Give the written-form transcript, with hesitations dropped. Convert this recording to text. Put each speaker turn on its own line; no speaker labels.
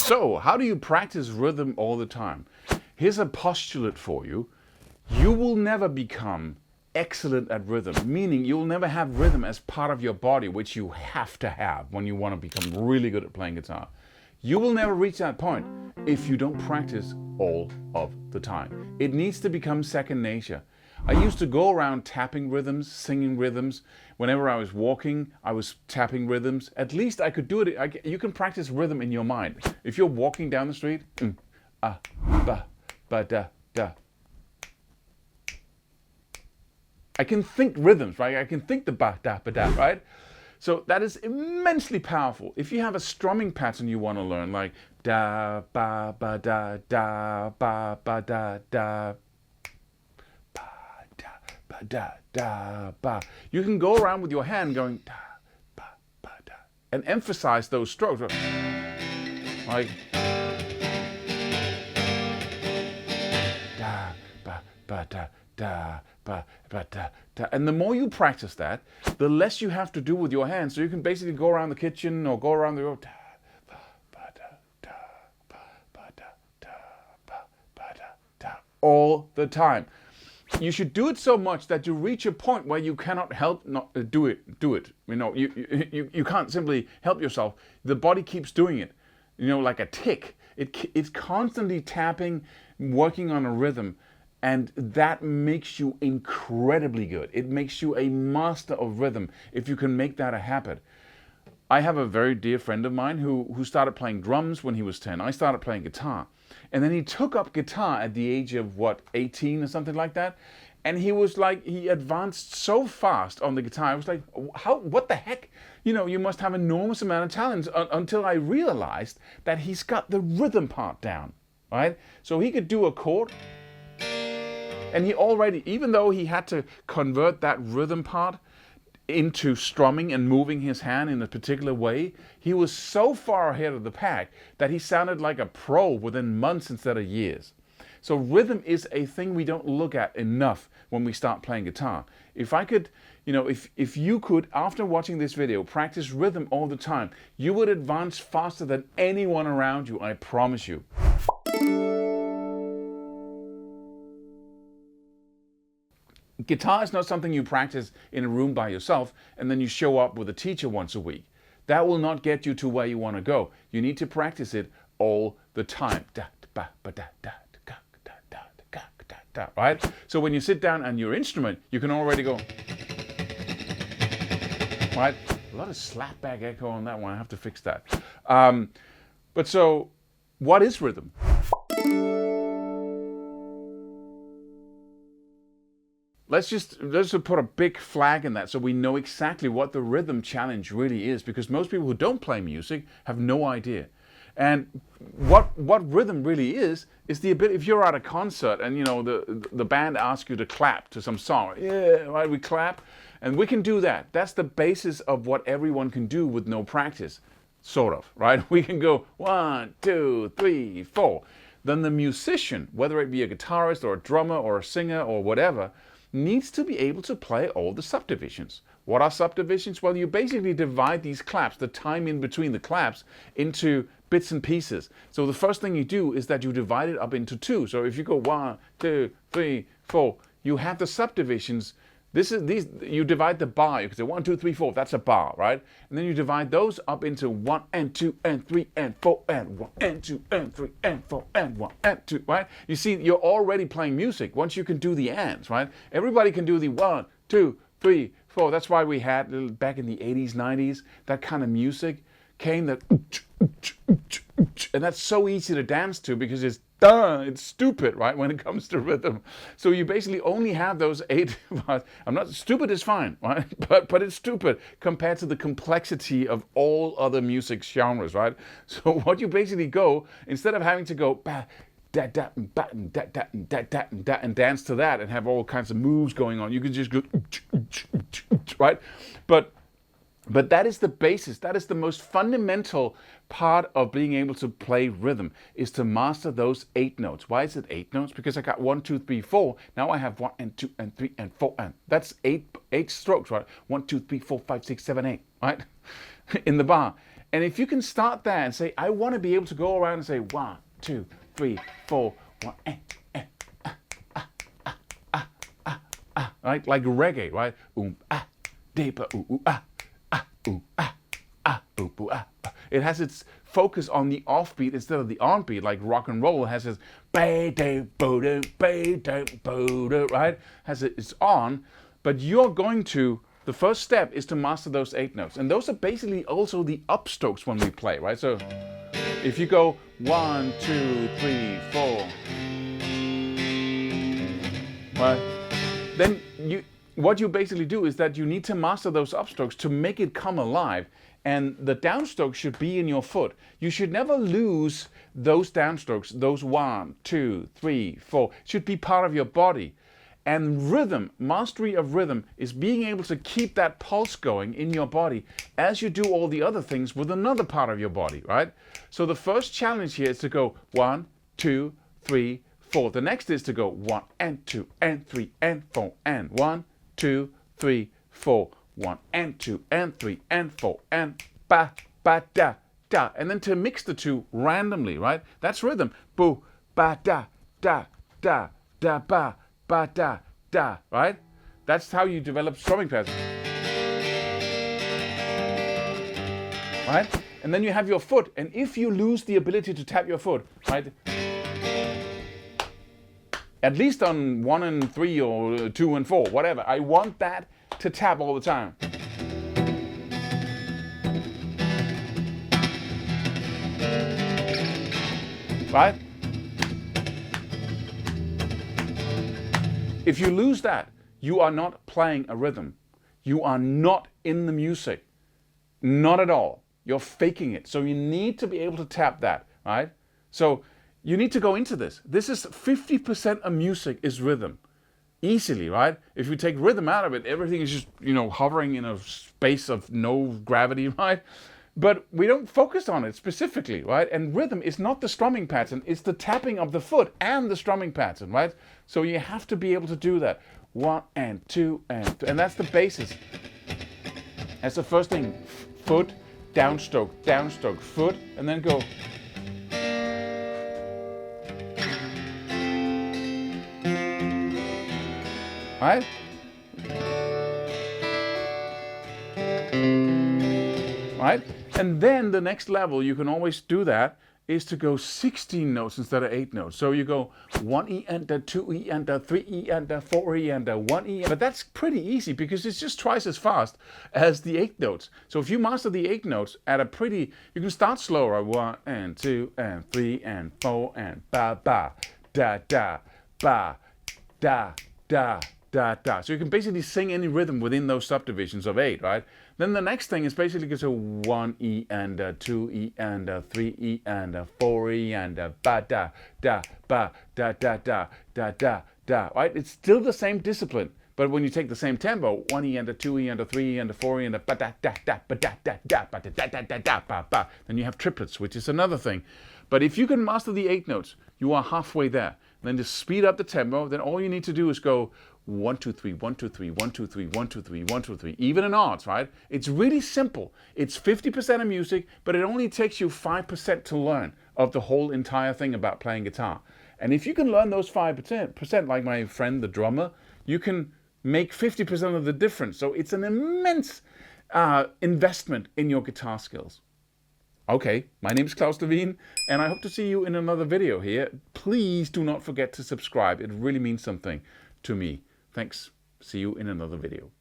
So, how do you practice rhythm all the time? Here's a postulate for you. You will never become excellent at rhythm, meaning you'll never have rhythm as part of your body, which you have to have when you want to become really good at playing guitar. You will never reach that point if you don't practice all of the time. It needs to become second nature. I used to go around tapping rhythms, singing rhythms. Whenever I was walking, I was tapping rhythms. At least I could do it. You can practice rhythm in your mind. If you're walking down the street, ba, da, da. I can think rhythms, right? I can think the ba, da, right? So that is immensely powerful. If you have a strumming pattern you want to learn, like da, ba, da, da, ba, da, da, da, da, ba. You can go around with your hand going da, ba, da, and emphasize those strokes. Like da, ba, da, da, ba, da, da. And the more you practice that, the less you have to do with your hands. So you can basically go around the kitchen or go around the road da, ba, da, da, ba, da, da, ba, da, da, all the time. You should do it so much that you reach a point where you cannot help not do it. You know, you can't simply help yourself. The body keeps doing it. You know, like a tick. It's constantly tapping, working on a rhythm, and that makes you incredibly good. It makes you a master of rhythm if you can make that a habit. I have a very dear friend of mine who started playing drums when he was 10. I started playing guitar. And then he took up guitar at the age of, 18 or something like that. And he was like, he advanced so fast on the guitar. I was like, what the heck? You know, you must have enormous amount of talent until I realized that he's got the rhythm part down, right? So he could do a chord. And he already, even though he had to convert that rhythm part into strumming and moving his hand in a particular way, he was so far ahead of the pack that he sounded like a pro within months instead of years. So rhythm is a thing we don't look at enough when we start playing guitar. If I could, you know, if you could, after watching this video, practice rhythm all the time, you would advance faster than anyone around you, I promise you. Guitar is not something you practice in a room by yourself and then you show up with a teacher once a week. That will not get you to where you want to go. You need to practice it all the time. Right? So when you sit down on your instrument, you can already go. Right? A lot of slapback echo on that one. I have to fix that. But so, what is rhythm? Let's just put a big flag in that so we know exactly what the rhythm challenge really is, because most people who don't play music have no idea. And what rhythm really is the ability, if you're at a concert and you know the band asks you to clap to some song, yeah, right, we clap, and we can do that. That's the basis of what everyone can do with no practice, sort of, right? We can go 1, 2, 3, 4. Then the musician, whether it be a guitarist or a drummer or a singer or whatever, needs to be able to play all the subdivisions. What are subdivisions? Well, you basically divide these claps, the time in between the claps, into bits and pieces. So the first thing you do is that you divide it up into 2. So if you go 1, 2, 3, 4, you have the subdivisions. You divide the bar. You can say 1, 2, 3, 4. That's a bar, right? And then you divide those up into 1 and 2 and 3 and 4 and 1 and 2 and 3 and 4 and 1 and 2, right? You see, you're already playing music once you can do the ands, right? Everybody can do the 1, 2, 3, 4. That's why we had back in the 80s, 90s, that kind of music came that, and that's so easy to dance to because it's stupid, right, when it comes to rhythm. So you basically only have those 8 bars. Stupid is fine, right? But it's stupid compared to the complexity of all other music genres, right? So what you basically go, instead of having to go ba, da, da, ba, da, da, da, da, da, and dance to that and have all kinds of moves going on, you can just go, right? But that is the basis. That is the most fundamental part of being able to play rhythm, is to master those 8 notes. Why is it 8 notes? Because I got 1, 2, 3, 4. Now I have 1 and 2 and 3 and 4 and that's 8 strokes, right? 1, 2, 3, 4, 5, 6, 7, 8, right? In the bar. And if you can start there and say, I want to be able to go around and say 1, 2, 3, 4, 1, right? Like reggae, right? Deeper, It has its focus on the offbeat instead of the onbeat, like rock and roll has its right? It's on, but you're going to, the first step is to master those 8 notes. And those are basically also the upstrokes when we play, right? So if you go 1, 2, 3, 4, right? Then what you basically do is that you need to master those upstrokes to make it come alive. And the downstroke should be in your foot. You should never lose those downstrokes, those 1, 2, 3, 4, should be part of your body. And rhythm, mastery of rhythm, is being able to keep that pulse going in your body as you do all the other things with another part of your body, right? So the first challenge here is to go 1, 2, 3, 4. The next is to go 1 and 2 and 3 and 4 and 1, 2, 3, 4. 1 and 2 and 3 and 4 and ba ba da da, and then to mix the two randomly, right? That's rhythm. Boo ba da da da da ba ba da da, right? That's how you develop strumming patterns, right? And then you have your foot, and if you lose the ability to tap your foot, right? At least on 1 and 3 or 2 and 4, whatever. I want that to tap all the time. Right? If you lose that, you are not playing a rhythm. You are not in the music. Not at all. You're faking it. So you need to be able to tap that, right? So you need to go into this. This is 50% of music is rhythm. Easily, right? If you take rhythm out of it, everything is just, hovering in a space of no gravity, right? But we don't focus on it specifically, right? And rhythm is not the strumming pattern, it's the tapping of the foot and the strumming pattern, right? So you have to be able to do that. 1 and 2 and 3, and that's the basis. That's the first thing. Foot, downstroke, foot, and then go. Right? Right? And then the next level, you can always do that, is to go 16 notes instead of 8 notes. So you go 1 E enter, 2 E enter, 3 E enter, 4 E enter, 1 E enter. But that's pretty easy because it's just twice as fast as the 8 notes. So if you master the 8 notes at a pretty, you can start slower. 1 and 2 and 3 and 4 and ba ba da da ba da da da da. So you can basically sing any rhythm within those subdivisions of 8, right? Then the next thing is basically go to 1 E and 2 E and 3 E and 4 E and ba da da ba da da da da da da, right? It's still the same discipline, but when you take the same tempo, 1 E and 2 E and 3 E and 4 E and ba da da da ba da da da ba da da da da da ba ba, then you have triplets, which is another thing. But if you can master the 8 notes, you are halfway there. Then to speed up the tempo, then all you need to do is go 1, 2, 3, 1, 2, 3, 1, 2, 3, 1, 2, 3, 1, 2, 3, even in odds, right? It's really simple. It's 50% of music, but it only takes you 5% to learn of the whole entire thing about playing guitar. And if you can learn those 5%, like my friend the drummer, you can make 50% of the difference. So it's an immense investment in your guitar skills. Okay, my name is Claus, and I hope to see you in another video here. Please do not forget to subscribe. It really means something to me. Thanks. See you in another video.